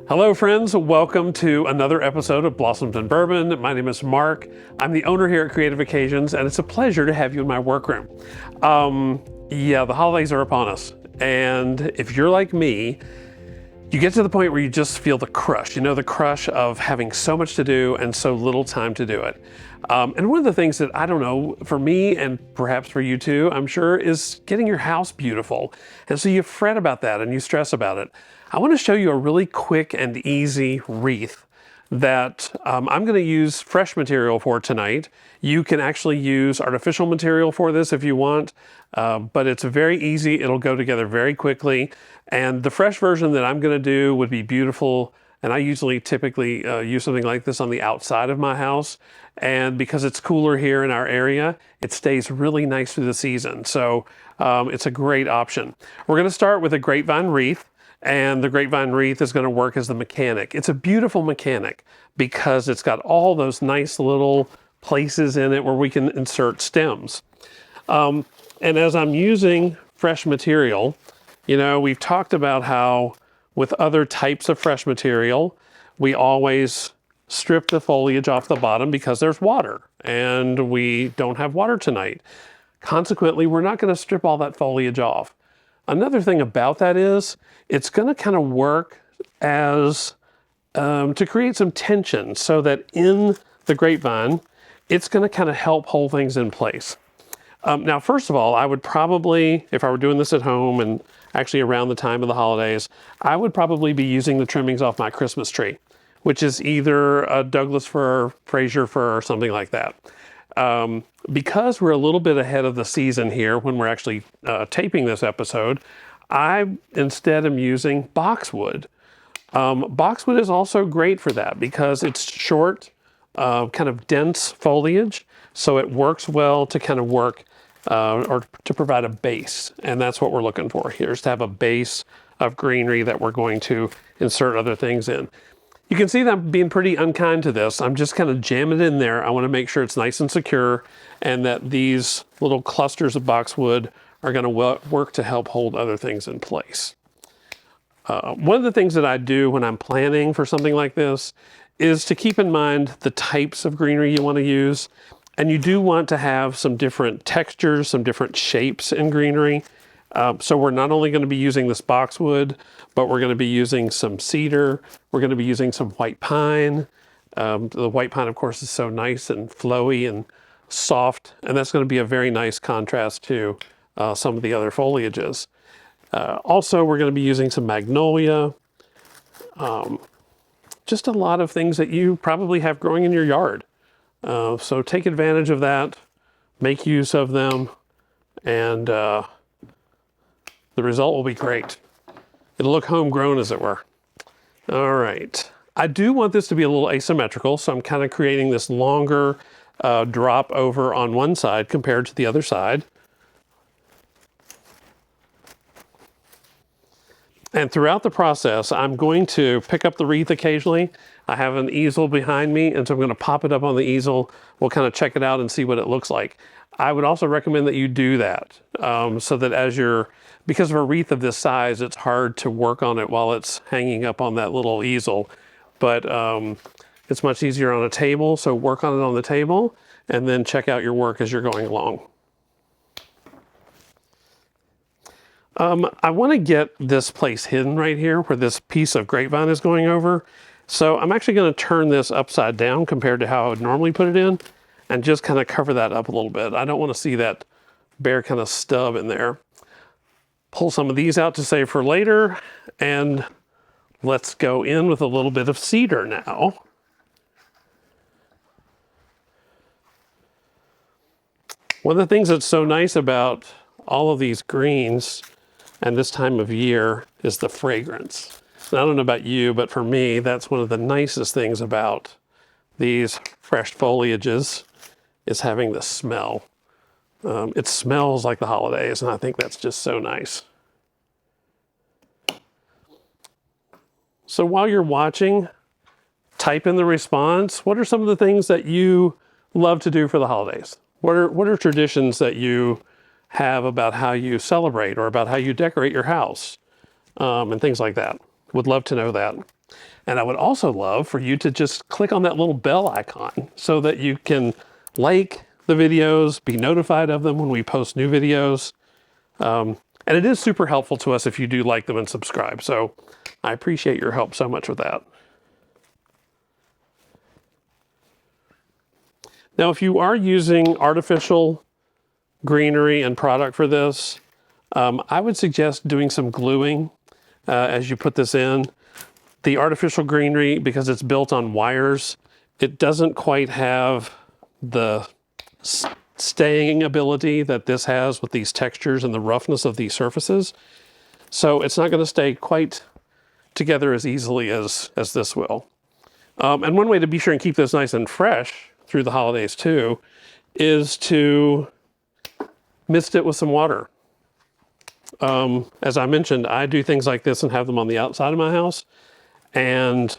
Hello friends, welcome to another episode of Blossoms and Bourbon. My name is Mark. I'm the owner here at Creative Occasions, and it's a pleasure to have you in my workroom. The holidays are upon us, and if you're like me, you get to the point where you just feel the crush, the crush of having so much to do and so little time to do it. And one of the things that, I don't know, for me and perhaps for you too, I'm sure, is getting your house beautiful. And so you fret about that and you stress about it. I want to show you a really quick and easy wreath that I'm going to use fresh material for tonight. You can actually use artificial material for this if you want, but it's very easy. It'll go together very quickly. And the fresh version that I'm going to do would be beautiful. And I typically use something like this on the outside of my house. And because it's cooler here in our area, it stays really nice through the season. So it's a great option. We're going to start with a grapevine wreath. And the grapevine wreath is going to work as the mechanic. It's a beautiful mechanic because it's got all those nice little places in it where we can insert stems. And as I'm using fresh material, we've talked about how with other types of fresh material, we always strip the foliage off the bottom because there's water and we don't have water tonight. Consequently, we're not going to strip all that foliage off. Another thing about that is it's going to kind of work as to create some tension so that in the grapevine, it's going to kind of help hold things in place. Now, first of all, I would probably, if I were doing this at home and actually around the time of the holidays, I would probably be using the trimmings off my Christmas tree, which is either a Douglas fir, Fraser fir, or something like that. Because we're a little bit ahead of the season here when we're actually taping this episode, I instead am using boxwood. Boxwood is also great for that because it's short, kind of dense foliage, so it works well to kind of work or to provide a base, and that's what we're looking for here, is to have a base of greenery that we're going to insert other things in. You can see that I'm being pretty unkind to this. I'm just kind of jamming it in there. I want to make sure it's nice and secure and that these little clusters of boxwood are going to work to help hold other things in place. One of the things that I do when I'm planning for something like this is to keep in mind the types of greenery you want to use. And you do want to have some different textures, some different shapes in greenery. So we're not only going to be using this boxwood, but we're going to be using some cedar. We're going to be using some white pine. The white pine, of course, is so nice and flowy and soft, and that's going to be a very nice contrast to some of the other foliages. Also, we're going to be using some magnolia. Just a lot of things that you probably have growing in your yard. So take advantage of that, make use of them, and the result will be great. It'll look homegrown, as it were. All right. I do want this to be a little asymmetrical, so I'm kind of creating this longer drop over on one side compared to the other side. And throughout the process, I'm going to pick up the wreath occasionally. I have an easel behind me, and so I'm going to pop it up on the easel. We'll kind of check it out and see what it looks like. I would also recommend that you do that so that because of a wreath of this size, it's hard to work on it while it's hanging up on that little easel. But it's much easier on a table, so work on it on the table and then check out your work as you're going along. I want to get this place hidden right here where this piece of grapevine is going over. So I'm actually going to turn this upside down compared to how I would normally put it in and just kind of cover that up a little bit. I don't want to see that bare kind of stub in there. Pull some of these out to save for later, and let's go in with a little bit of cedar now. One of the things that's so nice about all of these greens and this time of year is the fragrance. And I don't know about you, but for me, that's one of the nicest things about these fresh foliages is having the smell. It smells like the holidays, and I think that's just so nice. So while you're watching, type in the response. What are some of the things that you love to do for the holidays? What are traditions that you have about how you celebrate or about how you decorate your house and things like that? Would love to know that. And I would also love for you to just click on that little bell icon so that you can like the videos, be notified of them when we post new videos. And it is super helpful to us if you do like them and subscribe. So I appreciate your help so much with that. Now, if you are using artificial greenery and product for this, I would suggest doing some gluing as you put this in. The artificial greenery, because it's built on wires, it doesn't quite have the staying ability that this has with these textures and the roughness of these surfaces. So it's not going to stay quite together as easily as this will. And one way to be sure and keep this nice and fresh through the holidays too is to mist it with some water. As I mentioned, I do things like this and have them on the outside of my house. And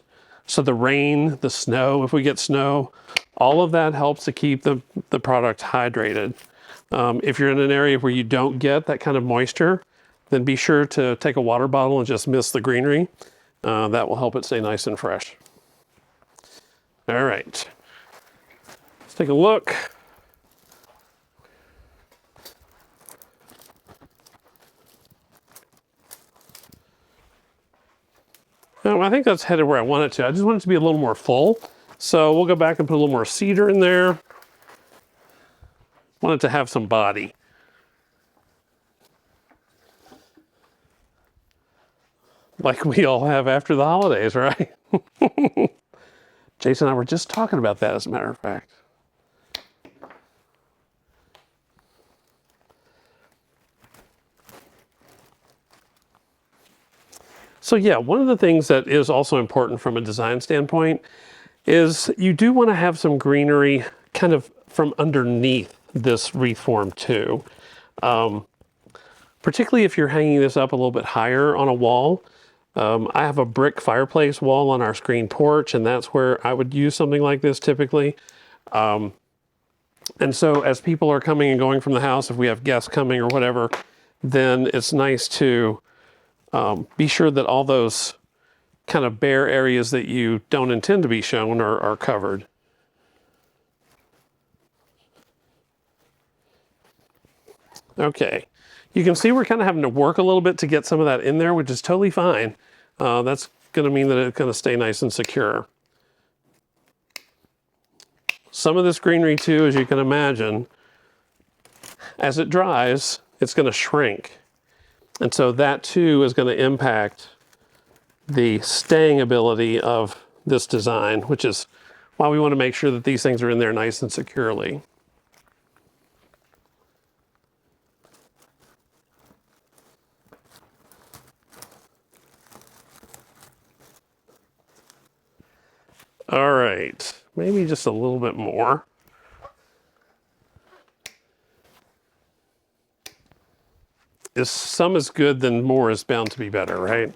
so the rain, the snow, if we get snow, all of that helps to keep the product hydrated. If you're in an area where you don't get that kind of moisture, then be sure to take a water bottle and just mist the greenery. That will help it stay nice and fresh. All right, let's take a look. I think that's headed where I want it to. I just want it to be a little more full. So we'll go back and put a little more cedar in there. Want it to have some body. Like we all have after the holidays, right? Jason and I were just talking about that, as a matter of fact. So yeah, one of the things that is also important from a design standpoint is you do want to have some greenery kind of from underneath this wreath form too. Particularly if you're hanging this up a little bit higher on a wall. I have a brick fireplace wall on our screen porch, and that's where I would use something like this typically. And so as people are coming and going from the house, if we have guests coming or whatever, then it's nice to be sure that all those kind of bare areas that you don't intend to be shown are covered. Okay, you can see we're kind of having to work a little bit to get some of that in there, which is totally fine. That's going to mean that it's going to stay nice and secure. Some of this greenery too, as you can imagine, as it dries, it's going to shrink. And so that too is going to impact the staying ability of this design, which is why we want to make sure that these things are in there nice and securely. All right, maybe just a little bit more. If some is good, then more is bound to be better, right?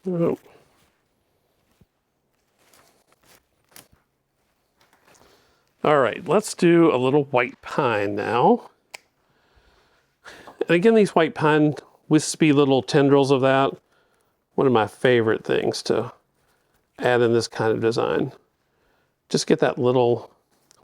Oh. All right, let's do a little white pine now. And again, these white pine wispy little tendrils of that, one of my favorite things to add in this kind of design. Just get that little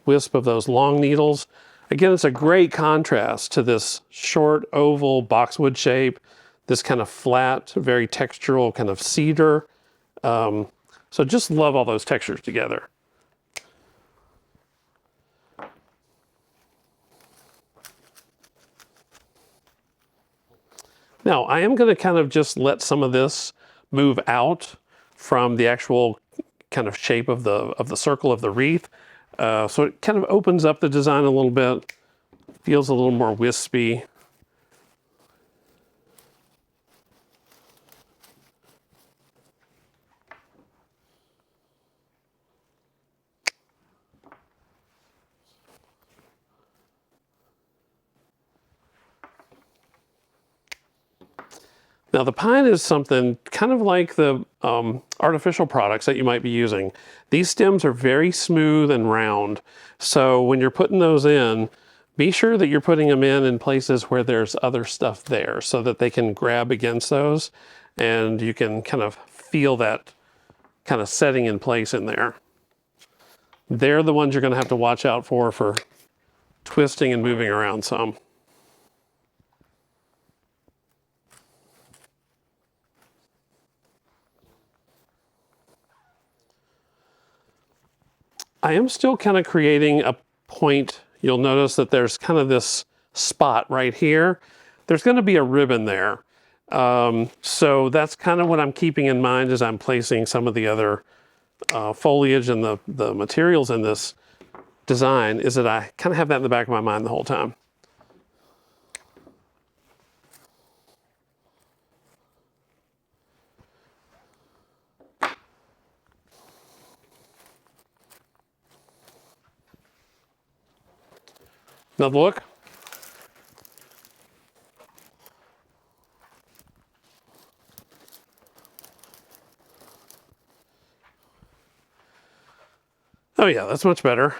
wisp of those long needles. Again, it's a great contrast to this short oval boxwood shape, this kind of flat, very textural kind of cedar. So just love all those textures together. Now, I am going to kind of just let some of this move out from the actual kind of shape of the circle of the wreath. So it kind of opens up the design a little bit, feels a little more wispy. Now the pine is something kind of like the artificial products that you might be using. These stems are very smooth and round. So when you're putting those in, be sure that you're putting them in places where there's other stuff there so that they can grab against those and you can kind of feel that kind of setting in place in there. They're the ones you're going to have to watch out for twisting and moving around some. I am still kind of creating a point. You'll notice that there's kind of this spot right here. There's going to be a ribbon there. So that's kind of what I'm keeping in mind as I'm placing some of the other foliage and the materials in this design, is that I kind of have that in the back of my mind the whole time. Another look. Oh yeah, that's much better.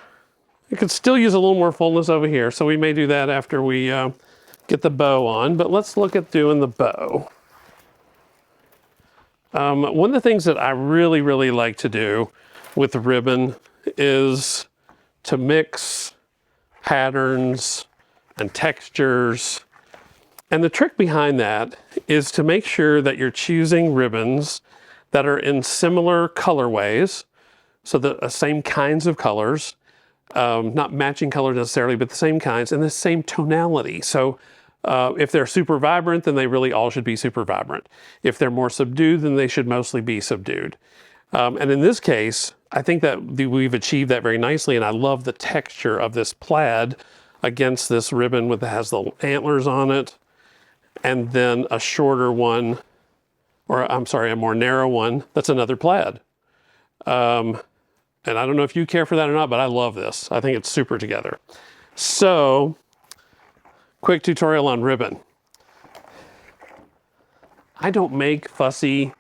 You could still use a little more fullness over here, so we may do that after we get the bow on, but let's look at doing the bow. One of the things that I really, really like to do with the ribbon is to mix patterns and textures. And the trick behind that is to make sure that you're choosing ribbons that are in similar colorways, so the same kinds of colors, not matching colors necessarily, but the same kinds and the same tonality. So if they're super vibrant, then they really all should be super vibrant. If they're more subdued, then they should mostly be subdued. And in this case, I think that we've achieved that very nicely, and I love the texture of this plaid against this ribbon that has the antlers on it, and then a shorter one, or I'm sorry, a more narrow one, that's another plaid. And I don't know if you care for that or not, but I love this. I think it's super together. So, quick tutorial on ribbon. I don't make fussy,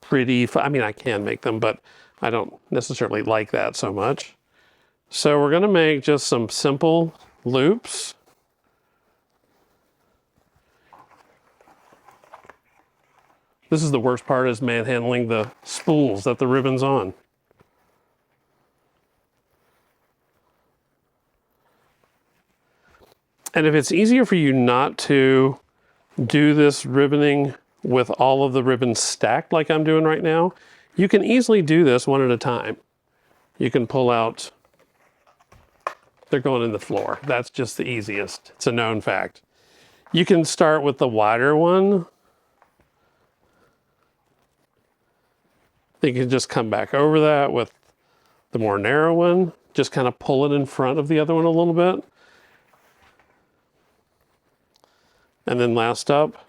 pretty, I mean, I can make them, but I don't necessarily like that so much. So we're gonna make just some simple loops. This is the worst part, is manhandling the spools that the ribbon's on. And if it's easier for you not to do this ribboning with all of the ribbons stacked like I'm doing right now, you can easily do this one at a time. You can pull out, they're going in the floor. That's just the easiest. It's a known fact. You can start with the wider one. You can just come back over that with the more narrow one. Just kind of pull it in front of the other one a little bit. And then last up,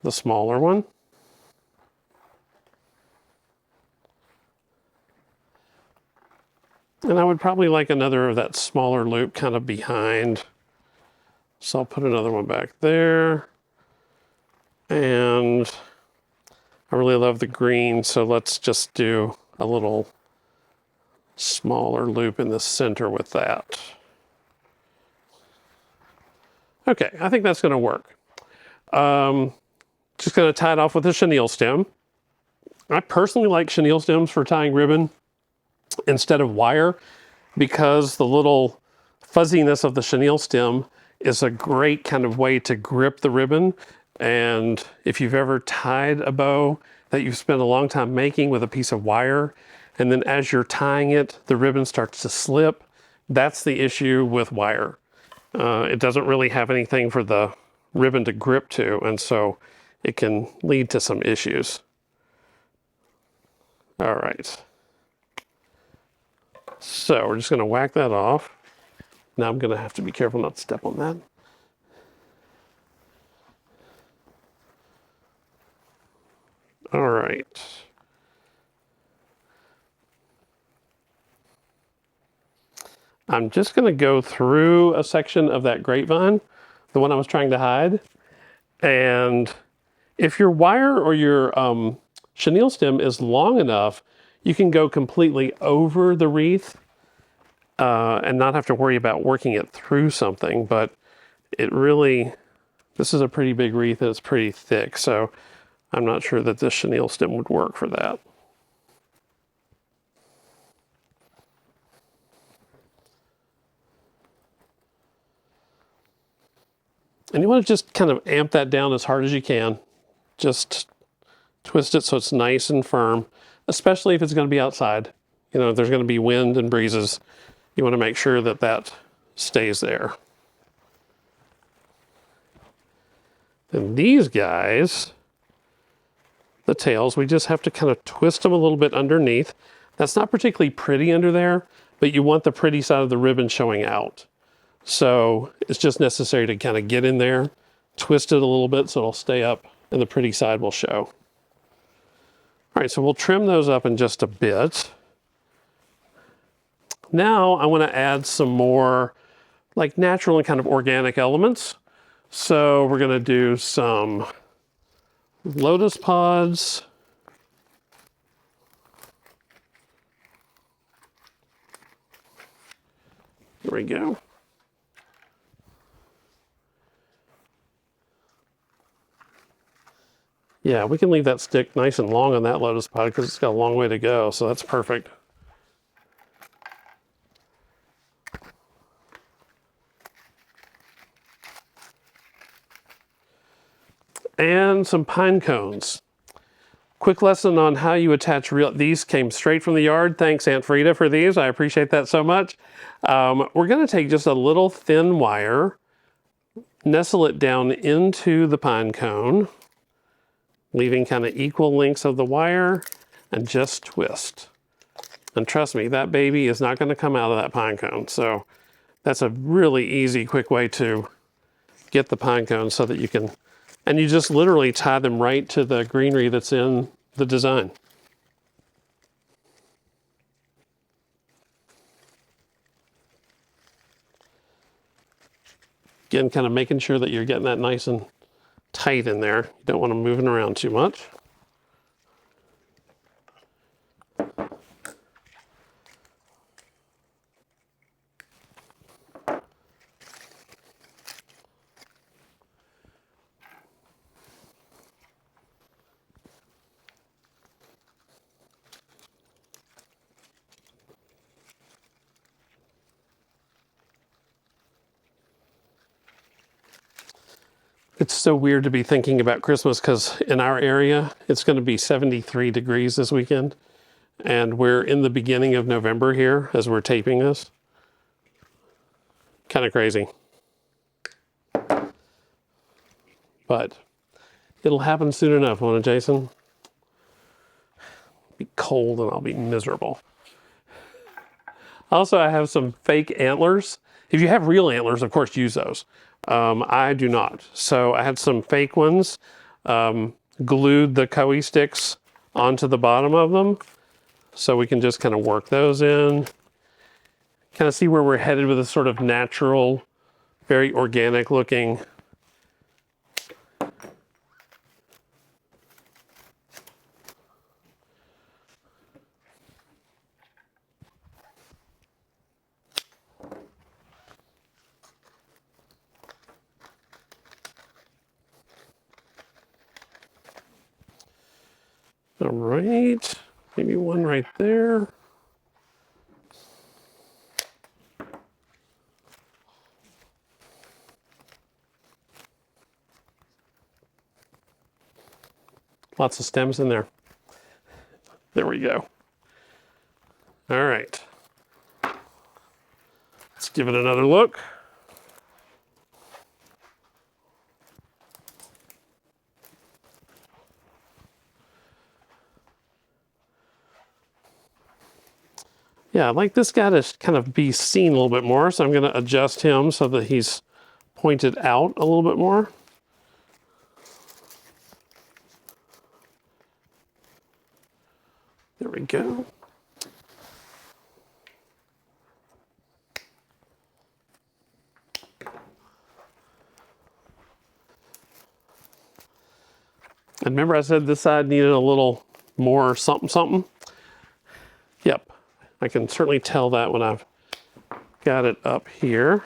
the smaller one. And I would probably like another of that smaller loop kind of behind. So I'll put another one back there. And I really love the green, so let's just do a little smaller loop in the center with that. Okay, I think that's gonna work. Just gonna tie it off with a chenille stem. I personally like chenille stems for tying ribbon instead of wire, because the little fuzziness of the chenille stem is a great kind of way to grip the ribbon. And if you've ever tied a bow that you've spent a long time making with a piece of wire, and then as you're tying it, the ribbon starts to slip, that's the issue with wire. It doesn't really have anything for the ribbon to grip to, and so it can lead to some issues. All right. So we're just gonna whack that off. Now I'm gonna have to be careful not to step on that. All right. I'm just gonna go through a section of that grapevine, the one I was trying to hide. And If your wire or your chenille stem is long enough, you can go completely over the wreath and not have to worry about working it through something, but it really, this is a pretty big wreath and it's pretty thick, so I'm not sure that this chenille stem would work for that. And you want to just kind of amp that down as hard as you can. Just twist it so it's nice and firm, especially if it's going to be outside. You know, if there's going to be wind and breezes, you want to make sure that that stays there. And these guys, the tails, we just have to kind of twist them a little bit underneath. That's not particularly pretty under there, but you want the pretty side of the ribbon showing out. So it's just necessary to kind of get in there, twist it a little bit so it'll stay up and the pretty side will show. All right, so we'll trim those up in just a bit. Now I want to add some more like natural and kind of organic elements. So we're going to do some lotus pods. There we go. Yeah, we can leave that stick nice and long on that lotus pod because it's got a long way to go, so that's perfect. And some pine cones. Quick lesson on how you attach these came straight from the yard. Thanks, Aunt Frida, for these. I appreciate that so much. We're going to take just a little thin wire, nestle it down into the pine cone, leaving kind of equal lengths of the wire, and just twist. And trust me, that baby is not going to come out of that pine cone. So that's a really easy, quick way to get the pine cone so that you can, and you just literally tie them right to the greenery that's in the design. Again, kind of making sure that you're getting that nice and tight in there. You don't want them moving around too much. It's so weird to be thinking about Christmas because in our area, it's going to be 73 degrees this weekend. And we're in the beginning of November here as we're taping this. Kind of crazy. But it'll happen soon enough, won't it, Jason? It'll be cold and I'll be miserable. Also, I have some fake antlers. If you have real antlers, of course, use those. I do not. So I had some fake ones, glued the Coe sticks onto the bottom of them. So we can just kind of work those in. Kind of see where we're headed with a sort of natural, very organic looking. All right, maybe one right there. Lots of stems in there. There we go. All right. Let's give it another look. Yeah, I'd like this guy to kind of be seen a little bit more, so I'm going to adjust him so that he's pointed out a little bit more. There we go. And remember I said this side needed a little more something something? Yep, I can certainly tell that when I've got it up here.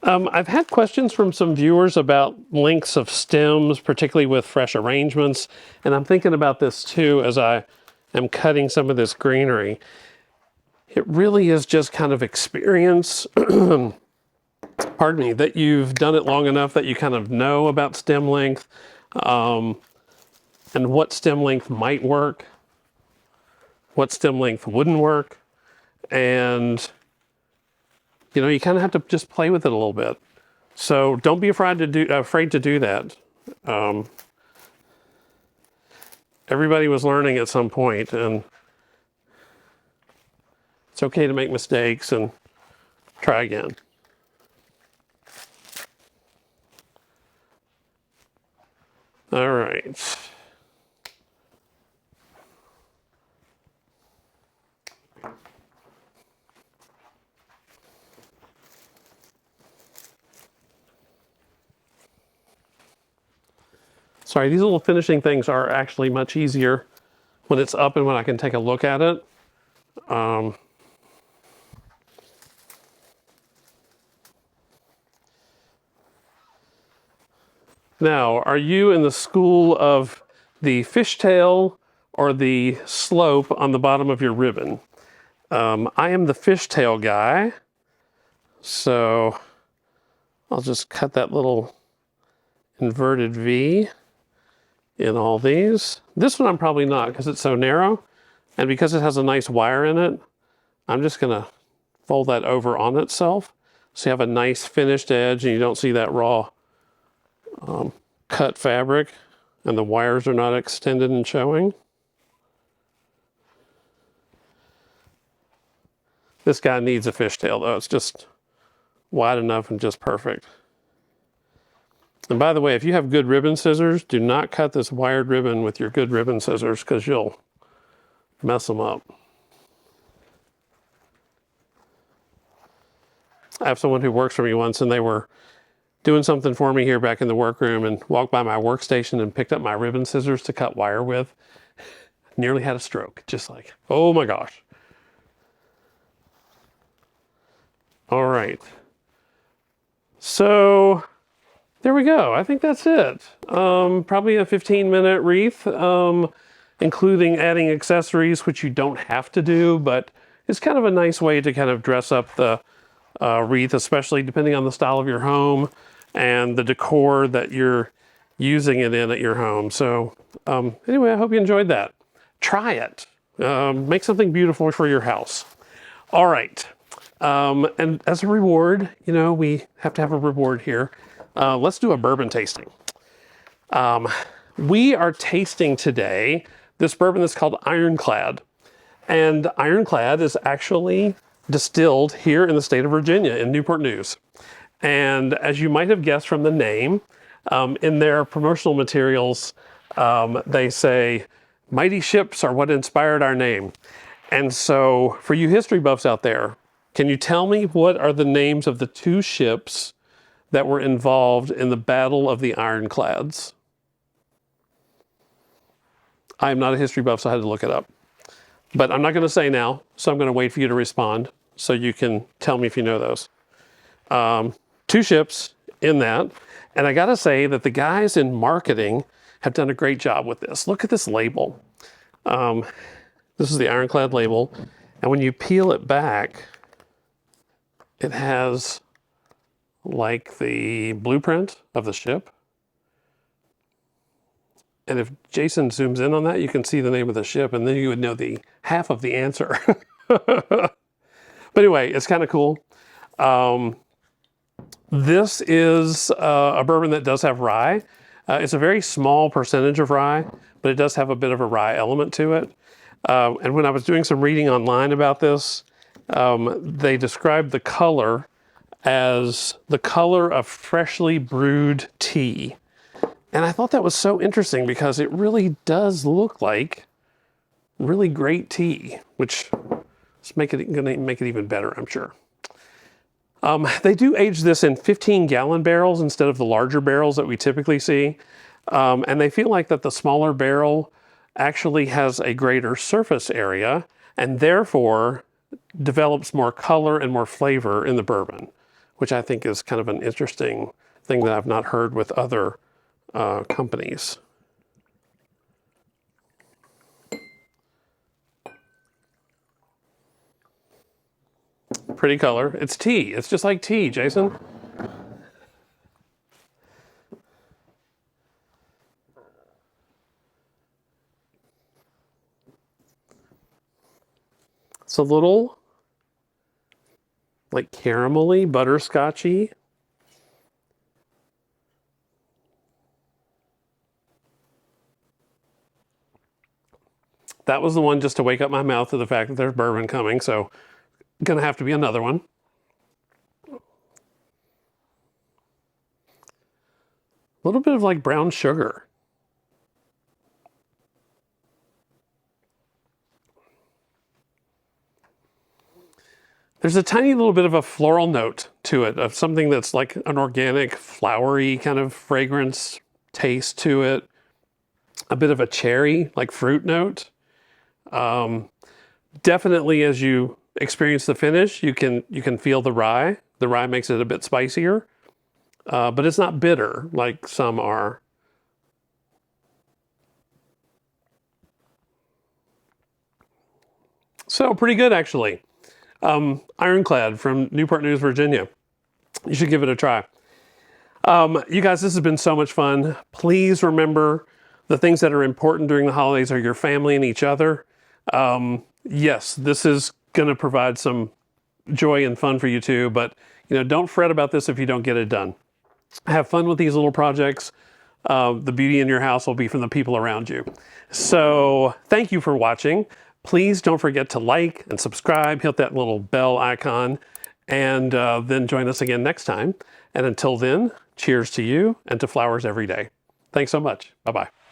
I've had questions from some viewers about lengths of stems, particularly with fresh arrangements, and I'm thinking about this too as I am cutting some of this greenery. It really is just kind of experience, pardon me, that you've done it long enough that you kind of know about stem length, and what stem length might work, what stem length wouldn't work, and you know, you kind of have to just play with it a little bit. So don't be afraid to do that. Everybody was learning at some point, and it's okay to make mistakes and try again. All right. Sorry, these little finishing things are actually much easier when it's up and when I can take a look at it. Now, are you in the school of the fishtail or the slope on the bottom of your ribbon? I am the fishtail guy, so I'll just cut that little inverted V in all these. This one I'm probably not because it's so narrow, and because it has a nice wire in it, I'm just gonna fold that over on itself so you have a nice finished edge and you don't see that raw cut fabric and the wires are not extended and showing. This guy needs a fishtail though. It's just wide enough and just perfect. And by the way, if you have good ribbon scissors, do not cut this wired ribbon with your good ribbon scissors because you'll mess them up. I have someone who works for me once, and they were doing something for me here back in the workroom and walked by my workstation and picked up my ribbon scissors to cut wire with. Nearly had a stroke, just like, oh my gosh. All right. So there we go. I think that's it. Probably a 15-minute wreath, including adding accessories, which you don't have to do, but it's kind of a nice way to kind of dress up the wreath, especially depending on the style of your home and the decor that you're using it in at your home. So anyway, I hope you enjoyed that. Try it. Make something beautiful for your house. All right. And as a reward, you know, we have to have a reward here. Let's do a bourbon tasting. We are tasting today this bourbon that's called Ironclad. And Ironclad is actually distilled here in the state of Virginia in Newport News. And as you might have guessed from the name, in their promotional materials, they say, "Mighty ships are what inspired our name." And so for you history buffs out there, can you tell me what are the names of the two ships that were involved in the Battle of the Ironclads? I am not a history buff, so I had to look it up. But I'm not going to say now, so I'm going to wait for you to respond so you can tell me if you know those. Two ships in that. And I got to say that the guys in marketing have done a great job with this. Look at this label. This is the Ironclad label. And when you peel it back, it has like the blueprint of the ship. And if Jason zooms in on that, you can see the name of the ship, and then you would know the half of the answer. But anyway, it's kind of cool. This is a bourbon that does have rye. It's a very small percentage of rye, but it does have a bit of a rye element to it. And when I was doing some reading online about this, they described the color as the color of freshly brewed tea. And I thought that was so interesting because it really does look like really great tea, which is gonna make it even better, I'm sure. They do age this in 15-gallon barrels instead of the larger barrels that we typically see. And they feel like that the smaller barrel actually has a greater surface area and therefore develops more color and more flavor in the bourbon, which I think is kind of an interesting thing that I've not heard with other companies. Pretty color. It's tea. It's just like tea, Jason. It's a little like caramelly, butterscotchy. That was the one just to wake up my mouth to the fact that there's bourbon coming, so gonna have to be another one. A little bit of like brown sugar. There's a tiny little bit of a floral note to it, of something that's like an organic, flowery kind of fragrance taste to it. A bit of a cherry, like fruit note. Definitely as you experience the finish, you can feel the rye. The rye makes it a bit spicier, but it's not bitter like some are. So pretty good, actually. Ironclad from Newport News, Virginia. You should give it a try. You guys, this has been so much fun. Please remember the things that are important during the holidays are your family and each other. Yes, this is going to provide some joy and fun for you too, but don't fret about this if you don't get it done. Have fun with these little projects. The beauty in your house will be from the people around you. So thank you for watching. Please don't forget to like and subscribe, hit that little bell icon, and then join us again next time. And until then, cheers to you and to flowers every day. Thanks so much. Bye-bye.